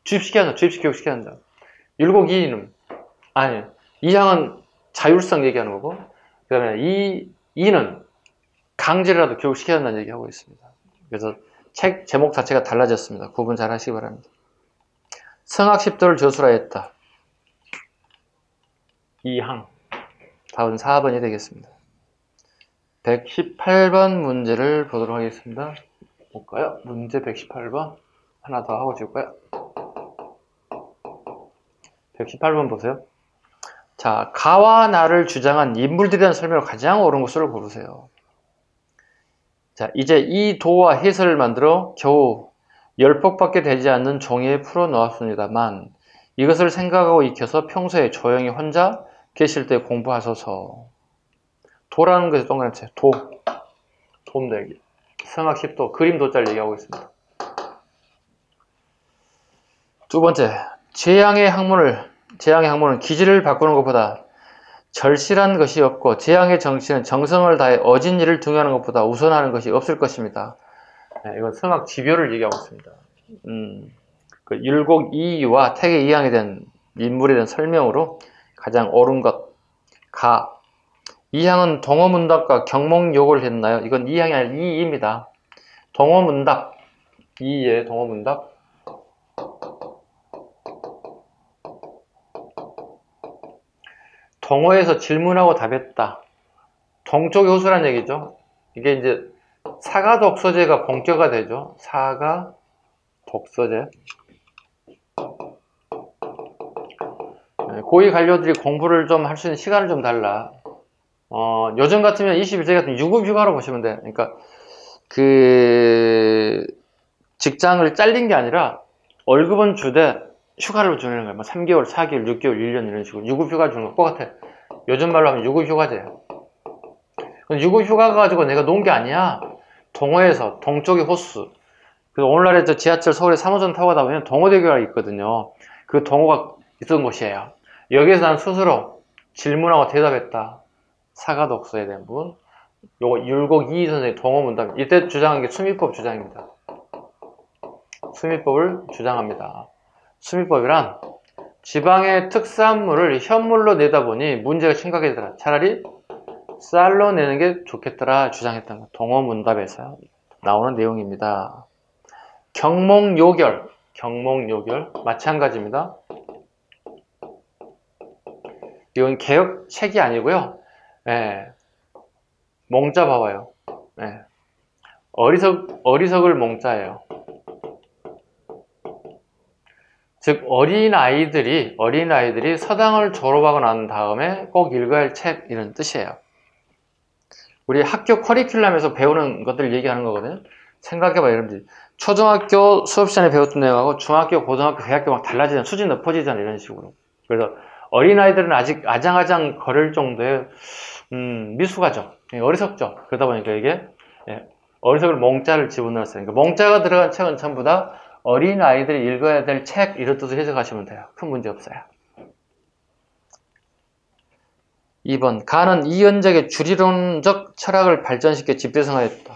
S1: 주입시켜야 한다. 주입시 교육시켜야 한다. 율곡이의는 아니 이항은 자율성 얘기하는 거고 그 다음에 이는 강제로라도 교육시켜야 한다는 얘기하고 있습니다. 그래서 책 제목 자체가 달라졌습니다. 구분 잘 하시기 바랍니다. 성학10도를 저술하였다. 이항. 답은 4번이 되겠습니다. 118번 문제를 보도록 하겠습니다. 볼까요? 문제 118번. 하나 더 하고 줄까요? 118번 보세요. 자, 가와 나를 주장한 인물들에 대한 설명을 가장 옳은 것으로 고르세요. 자, 이제 이 도와 해설을 만들어 겨우 10폭밖에 되지 않는 종이에 풀어 놓았습니다만 이것을 생각하고 익혀서 평소에 조용히 혼자 계실 때 공부하소서. 도라는 것이 동그란 책, 도. 도입니다, 여기. 성악 10도, 그림 도자를 얘기하고 있습니다. 두 번째, 재앙의 학문은 기질을 바꾸는 것보다 절실한 것이 없고 재앙의 정치는 정성을 다해 어진 일을 등하는 것보다 우선하는 것이 없을 것입니다. 네, 이건 성악 지별을 얘기하고 있습니다. 그 율곡 이의와 택의 이항에 대한 인물에 대한 설명으로 가장 옳은 것. 가. 이항은 동어문답과 경몽욕을 했나요? 이건 이항이 아니라 이의입니다. 동어문답. 이의의 동어문답. 동어에서 질문하고 답했다. 동쪽의 호수란 얘기죠. 이게 이제 사가 독서제가 본격화 되죠. 사가 독서제. 고위 관료들이 공부를 좀 할 수 있는 시간을 좀 달라. 요즘 같으면 21세기 같은 유급휴가로 보시면 돼. 그러니까 그 직장을 잘린 게 아니라 월급은 주되 휴가를 주는 거야. 뭐 3개월, 4개월, 6개월, 1년 이런 식으로 유급휴가 주는 거 똑같아. 요즘 말로 하면 유급휴가제야. 유급휴가 가지고 내가 논 게 아니야. 동호에서 동쪽의 호수. 그래서 오늘날에 저 지하철 서울에 3호선 타고 가다 보면 동호대교가 있거든요. 그 동호가 있던 곳이에요. 여기에서 난 스스로 질문하고 대답했다. 사가독서에 대한 부분. 요거 율곡 이의 선생의 동어문답. 이때 주장한 게 수미법 주장입니다. 수미법을 주장합니다. 수미법이란 지방의 특산물을 현물로 내다 보니 문제가 심각해지더라. 차라리 쌀로 내는 게 좋겠더라 주장했던 것. 동어문답에서 나오는 내용입니다. 경몽요결 마찬가지입니다. 이건 개혁책이 아니고요. 몽자 봐봐요. 어리석을 몽자예요. 즉 어린아이들이 서당을 졸업하고 난 다음에 꼭 읽어야 할 책 이런 뜻이에요. 우리 학교 커리큘럼에서 배우는 것들을 얘기하는 거거든요. 생각해봐 여러분들. 초등학교 수업 시간에 배웠던 내용하고 중학교, 고등학교, 대학교 막 달라지잖아. 수준 높아지잖아. 이런 식으로. 그래서 어린아이들은 아직 아장아장 거릴 정도의 미숙하죠. 어리석죠. 그러다 보니까 이게 어리석을 몽자를 집어넣었어요. 그러니까 몽자가 들어간 책은 전부 다 어린아이들이 읽어야 될 책 이런 뜻으로 해석하시면 돼요. 큰 문제 없어요. 2번 가는 이연적의 주리론적 철학을 발전시켜 집대성하였다.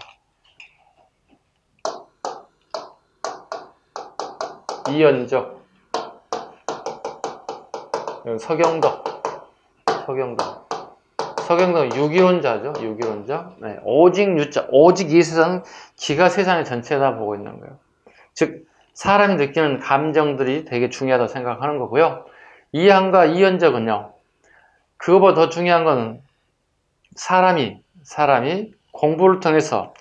S1: 이연적 서경덕 유기론자죠. 유기론자. 오직 유자. 오직 이 세상은 기가 세상의 전체다 보고 있는 거예요. 즉 사람이 느끼는 감정들이 되게 중요하다고 생각하는 거고요. 이항과 이연적은요. 그거보다 더 중요한 건 사람이 공부를 통해서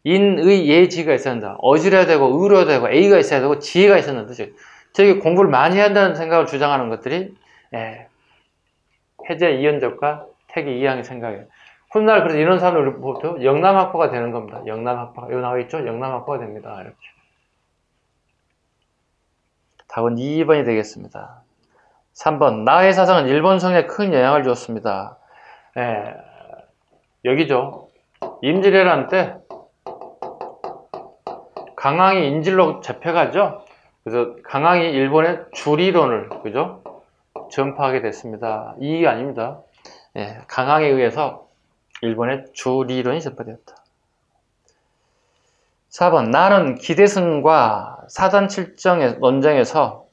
S1: 인의 예지가 있어야 한다. 어지러야 되고 의로야 되고 A가 있어야 되고 지혜가 있어야 한다는 뜻이에요. 저기 공부를 많이 해야 한다는 생각을 주장하는 것들이 해제 이연적과 택의 이항의 생각이에요. 훗날 그래서 이런 사람들 보통 영남학파가 되는 겁니다. 영남학파. 여기 나와 있죠? 영남학파가 됩니다. 이렇게. 답은 2번이 되겠습니다. 3번 나의 사상은 일본 성에 큰 영향을 주었습니다. 여기죠. 임진왜란 때 강황이 인질로 잡혀가죠. 그래서 강황이 일본의 주리론을 그죠? 전파하게 됐습니다. 이게 아닙니다. 강황에 의해서 일본의 주리론이 전파되었다. 4번 나는 기대승과 사단칠정의 논쟁에서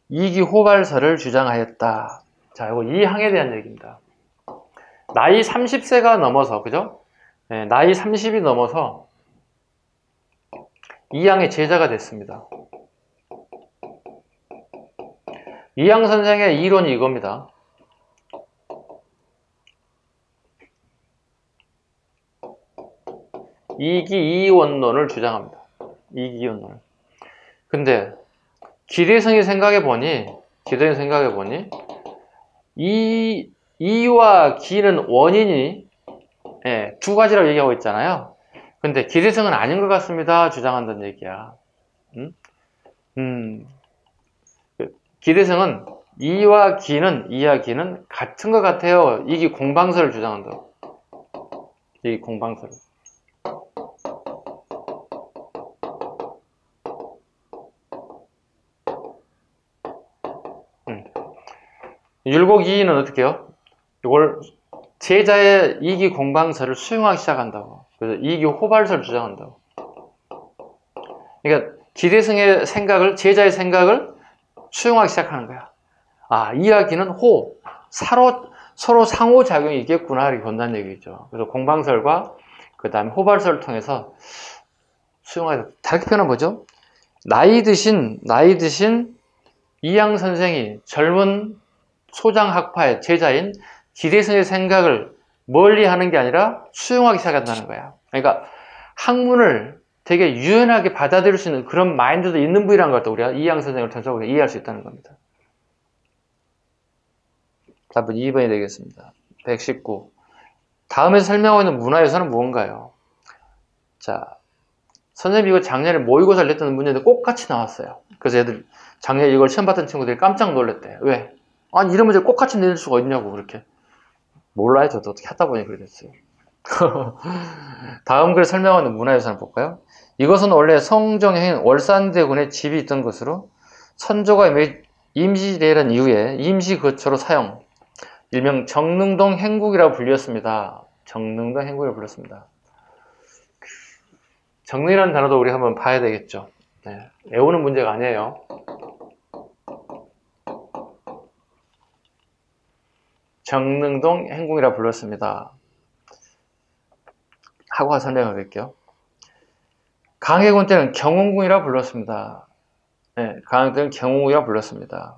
S1: 이기호발설을 주장하였다. 자, 이거 이 항에 대한 얘기입니다. 나이 30세가 넘어서 그죠? 나이 30이 넘어서 이항의 제자가 됐습니다. 이항 선생의 이론이 이겁니다. 이기이원론을 주장합니다. 이기이원론. 근데 기대성이 생각해보니 이와 기는 원인이 두 가지라고 얘기하고 있잖아요. 근데 기대성은 아닌 것 같습니다. 주장한다는 얘기야. 기대성은 이와 기는 같은 것 같아요. 이게 공방설을 주장한다고. 이 공방설. 율곡 이의는 어떻게 해요? 이걸 제자의 이기 공방설을 수용하기 시작한다고. 그래서 이기 호발설을 주장한다고. 그러니까 기대성의 생각을, 제자의 생각을 수용하기 시작하는 거야. 아, 이야기는 서로 상호작용이 있겠구나, 이렇게 본다는 얘기죠. 그래서 공방설과 그 다음에 호발설을 통해서 수용하게, 다르게 표현하면 뭐죠? 나이 드신 이양 선생이 젊은 소장학파의 제자인 기대성의 생각을 멀리 하는 게 아니라 수용하기 시작한다는 거야. 그러니까 학문을 되게 유연하게 받아들일 수 있는 그런 마인드도 있는 분이라는 걸 우리가 이양 선생을 전적으로 이해할 수 있다는 겁니다. 답은 2번이 되겠습니다. 119. 다음에서 설명하고 있는 문화유산은 무언가요? 자, 선생님이 이거 작년에 모의고사를 냈던 문제인데 똑같이 나왔어요. 그래서 애들 작년에 이걸 시험 봤던 친구들이 깜짝 놀랐대. 왜? 아니, 이런 문제를 똑같이 낼 수가 있냐고, 그렇게. 몰라요. 저도 어떻게 하다 보니 그래 됐어요. 다음 글에 설명하는 문화유산을 볼까요? 이것은 원래 성정형인 월산대군의 집이 있던 것으로 선조가 임시대란 이후에 임시거처로 사용, 일명 정릉동 행국이라고 불렸습니다. 정릉동 행국이라고 불렸습니다. 정릉이라는 단어도 우리 한번 봐야 되겠죠. 네, 외우는 문제가 아니에요. 정릉동 행궁이라 불렀습니다. 하고 설명해볼게요. 강해군 때는 경운궁이라 불렀습니다. 네, 강해군 때는 경운궁이라 불렀습니다.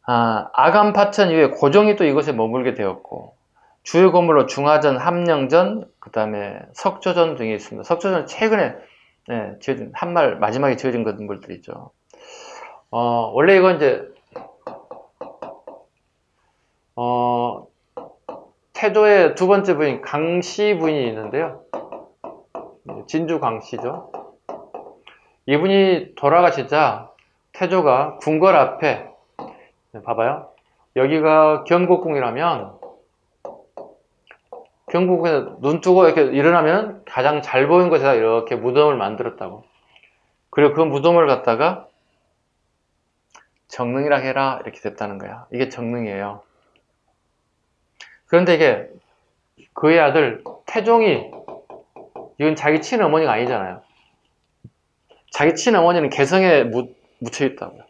S1: 아간파천 이후에 고종이 또 이곳에 머물게 되었고 주요 건물로 중화전, 함령전, 그 다음에 석조전 등이 있습니다. 석조전은 최근에 지어진 한말 마지막에 지어진 건물들이죠. 원래 이건 이제 태조의 두 번째 부인 강씨 부인이 있는데요. 진주 강씨죠. 이분이 돌아가시자 태조가 궁궐 앞에 봐봐요. 여기가 경복궁이라면 경복궁에 눈 뜨고 이렇게 일어나면 가장 잘 보이는 곳에다 이렇게 무덤을 만들었다고. 그리고 그 무덤을 갖다가 정릉이라 해라 이렇게 됐다는 거야. 이게 정릉이에요. 그런데 이게 그의 아들 태종이 이건 자기 친어머니가 아니잖아요. 자기 친어머니는 개성에 묻혀 있다고요.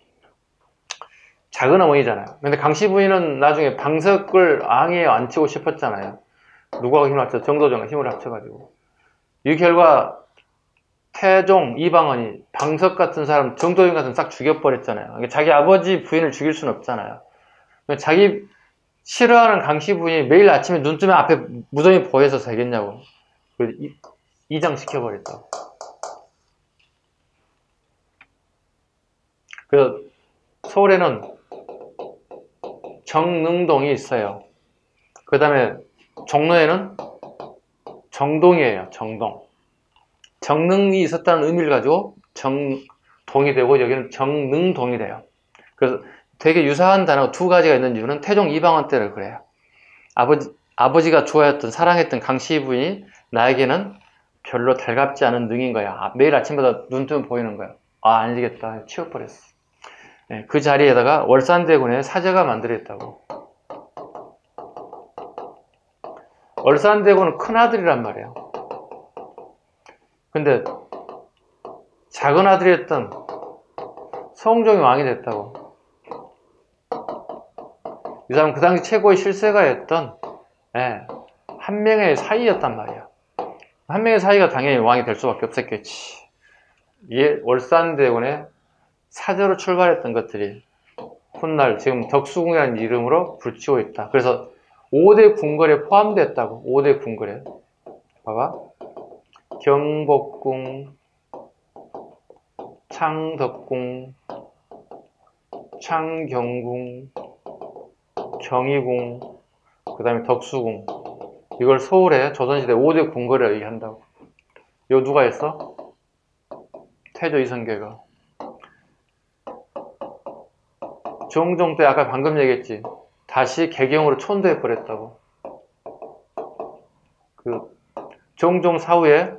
S1: 작은 어머니잖아요. 근데 강씨 부인은 나중에 방석을 앙에 앉히고 싶었잖아요. 누구하고 힘을 합쳐? 정도전과 힘을 합쳐가지고. 이 결과 태종, 이방원이 방석 같은 사람, 정도전 같은 싹 죽여버렸잖아요. 그러니까 자기 아버지 부인을 죽일 수는 없잖아요. 그러니까 자기 싫어하는 강씨 부인이 매일 아침에 눈 뜨면 앞에 무덤이 보여서 되겠냐고. 이장시켜버렸다고. 그래서 서울에는 정릉동이 있어요. 그 다음에 종로에는 정동이에요. 정동. 정릉이 있었다는 의미를 가지고 정동이 되고 여기는 정릉동이 돼요. 그래서 되게 유사한 단어가 두 가지가 있는 이유는 태종 이방원 때를 그래요. 아버지가 좋아했던 사랑했던 강씨 부인이 나에게는 별로 달갑지 않은 능인 거야. 매일 아침마다 눈 뜨면 보이는 거야. 안 되겠다. 치워버렸어. 네, 그 자리에다가 월산대군의 사제가 만들어졌다고. 월산대군은 큰아들이란 말이에요. 근데 작은 아들이었던 성종이 왕이 됐다고. 이 사람은 그 당시 최고의 실세가였던 한 명의 사이였단 말이야. 한 명의 사이가 당연히 왕이 될 수밖에 없었겠지. 이게 월산대군의 사제로 출발했던 것들이 훗날 지금 덕수궁이라는 이름으로 붙이고 있다. 그래서 5대 궁궐에 포함됐다고. 5대 궁궐에. 봐봐. 경복궁, 창덕궁, 창경궁, 경희궁, 그 다음에 덕수궁. 이걸 서울의 조선시대 5대 궁궐이라고 얘기한다고. 이거 누가 했어? 태조 이성계가. 정종 때 아까 방금 얘기했지. 다시 개경으로 촌도해 버렸다고. 그 정종 사후에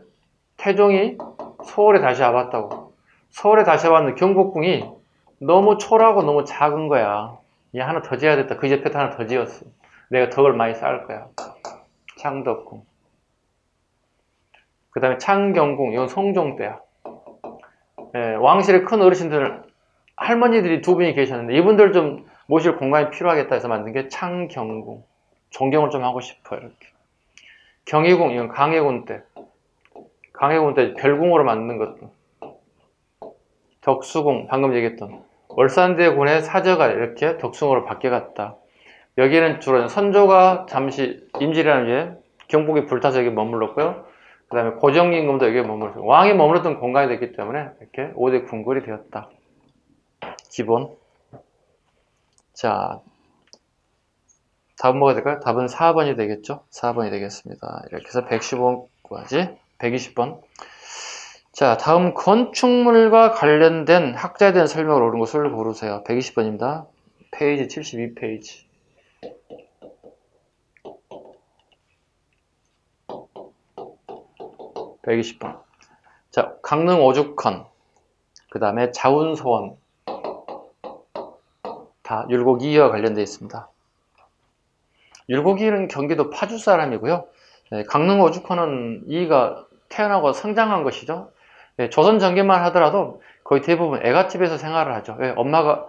S1: 태종이 서울에 다시 와봤다고. 서울에 다시 와봤는데 경복궁이 너무 초라하고 너무 작은 거야. 얘 하나 더 지어야 됐다. 그 옆에 하나 더 지었어. 내가 덕을 많이 쌓을 거야. 창덕궁. 그 다음에 창경궁. 이건 성종 때야. 예, 왕실의 큰 어르신들, 할머니들이 두 분이 계셨는데 이분들 좀 모실 공간이 필요하겠다 해서 만든 게 창경궁. 존경을 좀 하고 싶어 이렇게. 경희궁. 이건 강해군 때. 강해군 때 별궁으로 만든 것도. 덕수궁. 방금 얘기했던 월산대군의 사저가 이렇게 덕수궁으로 바뀌어갔다. 여기는 주로 선조가 잠시 임질이라는 위에 경복이 불타서 여기 머물렀고요. 그 다음에 고정임금도 여기에 머물렀어요. 왕이 머물렀던 공간이 됐기 때문에 이렇게 5대 궁궐이 되었다. 기본. 자, 답은 뭐가 될까요? 답은 4번이 되겠죠? 4번이 되겠습니다. 이렇게 해서 115번까지 120번. 자, 다음 건축물과 관련된 학자에 대한 설명을 옳은 것을 고르세요. 120번입니다. 페이지 72페이지. 120번. 자, 강릉 오죽헌, 그 다음에 자운서원, 다 율곡 이의와 관련되어 있습니다. 율곡 이의는 경기도 파주 사람이고요. 네, 강릉 오죽헌은 이의가 태어나고 성장한 것이죠. 네, 조선 전기만 하더라도 거의 대부분 애갓집에서 생활을 하죠. 네, 엄마가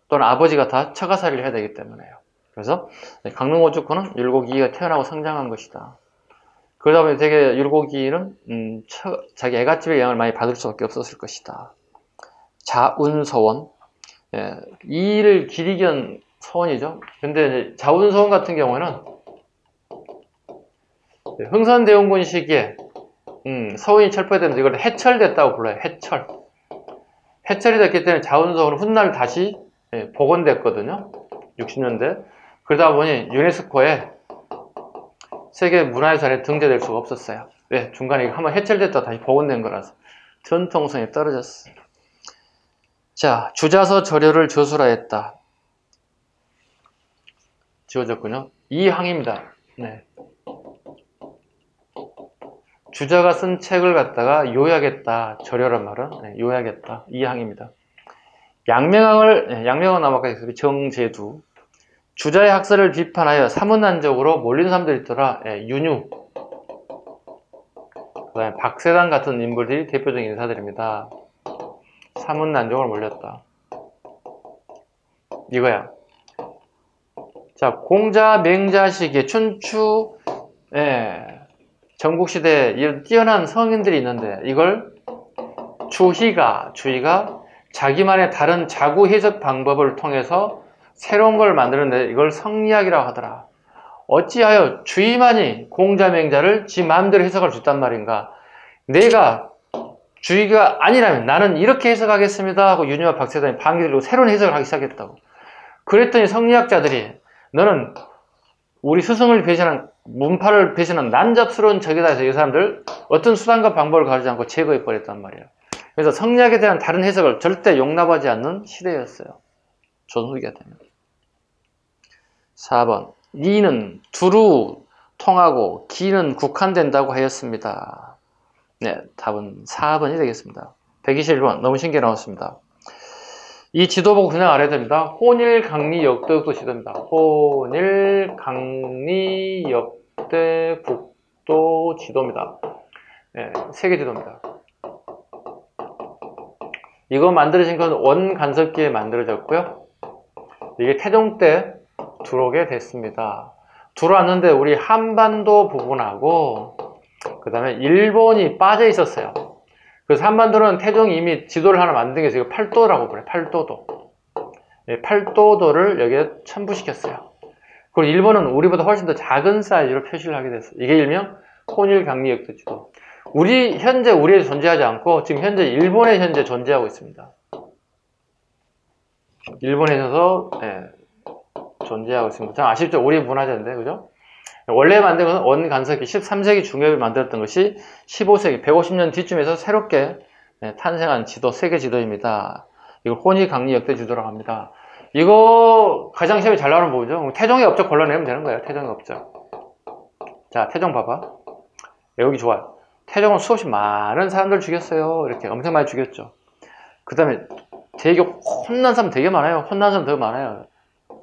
S1: 또는 아버지가 다 처가살이를 해야 되기 때문에요. 그래서 네, 강릉 오죽헌은 율곡 이의가 태어나고 성장한 것이다. 그러다 보니 되게 율곡 이의는 자기 애갓집의 영향을 많이 받을 수밖에 없었을 것이다. 자운서원, 예, 이의를 기리견 서원이죠. 근데 자운서원 같은 경우에는 흥선대원군 시기에 서원이 철폐되면서 이걸 해철됐다고 불러요. 해철. 해철이 됐기 때문에 자운서원은 훗날 다시 복원됐거든요. 60년대. 그러다 보니 유네스코에 세계 문화유산에 등재될 수가 없었어요. 왜? 중간에 한번 해철됐다가 다시 복원된 거라서 전통성이 떨어졌어. 자, 주자서 저료를 저술하였다. 지워졌군요. 이항입니다. 네. 주자가 쓴 책을 갖다가 요약했다. 저료란 말은 네, 요약했다. 이항입니다. 양명왕은 아마 정제두. 주자의 학설을 비판하여 사문난적으로 몰린 사람들이 있더라. 윤유, 그 다음에 박세단 같은 인물들이 대표적인 인사들입니다. 사문난적으로 몰렸다. 이거야. 자, 공자, 맹자 시기에 춘추, 전국시대에 이런 뛰어난 성인들이 있는데 이걸 주희가 자기만의 다른 자구 해석 방법을 통해서 새로운 걸 만드는데 이걸 성리학이라고 하더라. 어찌하여 주의만이 공자 맹자를 지 마음대로 해석할 수 있단 말인가? 내가 주의가 아니라면 나는 이렇게 해석하겠습니다 하고 윤유와 박세단이 방귀 들고 새로운 해석을 하기 시작했다고. 그랬더니 성리학자들이 너는 우리 스승을 배신한, 문파를 배신한 난잡스러운 적이다 해서 이 사람들 어떤 수단과 방법을 가리지 않고 제거해 버렸단 말이에요. 그래서 성리학에 대한 다른 해석을 절대 용납하지 않는 시대였어요. 조선 후기가 되면. 4번. 니는 두루 통하고 기는 국한된다고 하였습니다. 네, 답은 4번이 되겠습니다. 121번. 너무 신기해 나왔습니다. 이 지도 보고 그냥 알아야 됩니다. 혼일강리역대국도 지도입니다. 혼일강리역대국도 지도입니다. 네, 세계 지도입니다. 이거 만들어진 건 원간섭기에 만들어졌고요. 이게 태종 때 들어오게 됐습니다. 들어왔는데 우리 한반도 부분하고 그 다음에 일본이 빠져 있었어요. 그래서 한반도는 태종이 이미 지도를 하나 만든 게 있어요. 팔도라고 그래요. 팔도도. 팔도도를 여기에 첨부시켰어요. 그리고 일본은 우리보다 훨씬 더 작은 사이즈로 표시를 하게 됐어요. 이게 일명 혼일강리역도 지도. 현재 우리에 존재하지 않고 지금 현재 일본에 현재 존재하고 있습니다. 일본에 있어서 존재하고 있습니다. 참 아쉽죠? 우리 문화재인데, 그죠? 원래 만든 것은 원간석기 13세기 중엽에 만들었던 것이 15세기 150년 뒤쯤에서 새롭게 탄생한 지도, 세계 지도입니다. 이걸 혼이강리 역대 지도라고 합니다. 이거 가장 시험에 잘 나오는 부분이죠. 태종의 업적 걸러내면 되는 거예요. 태종의 업적. 자, 태종 봐봐. 여기 좋아요. 태종은 수없이 많은 사람들 죽였어요. 이렇게 엄청 많이 죽였죠. 그 다음에 되게 혼난 사람 되게 많아요. 혼난 사람 더 많아요.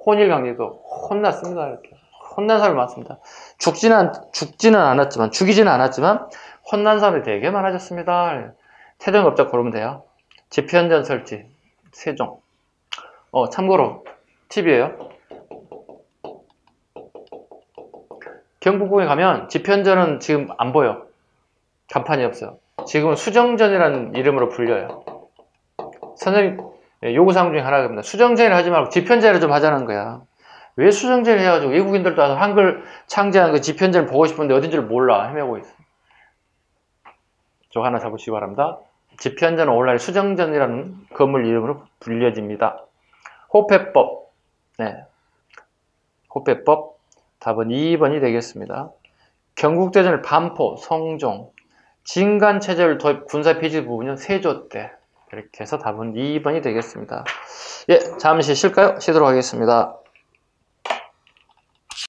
S1: 혼일강리도 혼났습니다. 이렇게 혼난 사람이 많습니다. 죽지는 않았지만 혼난 사람이 되게 많아졌습니다. 태종 업적 고르면 돼요. 집현전 설치 세종. 참고로 팁이에요. 경복궁에 가면 집현전은 지금 안 보여. 간판이 없어요. 지금은 수정전이라는 이름으로 불려요. 선생님 요구사항 중에 하나입니다. 수정전을 하지 말고 집현전을 좀 하자는 거야. 왜 수정전을 해가지고 외국인들도 와서 한글 창제한 그 집현전을 보고 싶은데 어딘지를 몰라 헤매고 있어. 저거 하나 잡으시기 바랍니다. 집현전은 오늘날 수정전이라는 건물 이름으로 불려집니다. 호패법. 호패법. 답은 2번이 되겠습니다. 경국대전을 반포, 성종, 진간체제를 도입 군사 폐지 부분은 세조 때. 이렇게 해서 답은 2번이 되겠습니다. 예, 잠시 쉴까요? 쉬도록 하겠습니다.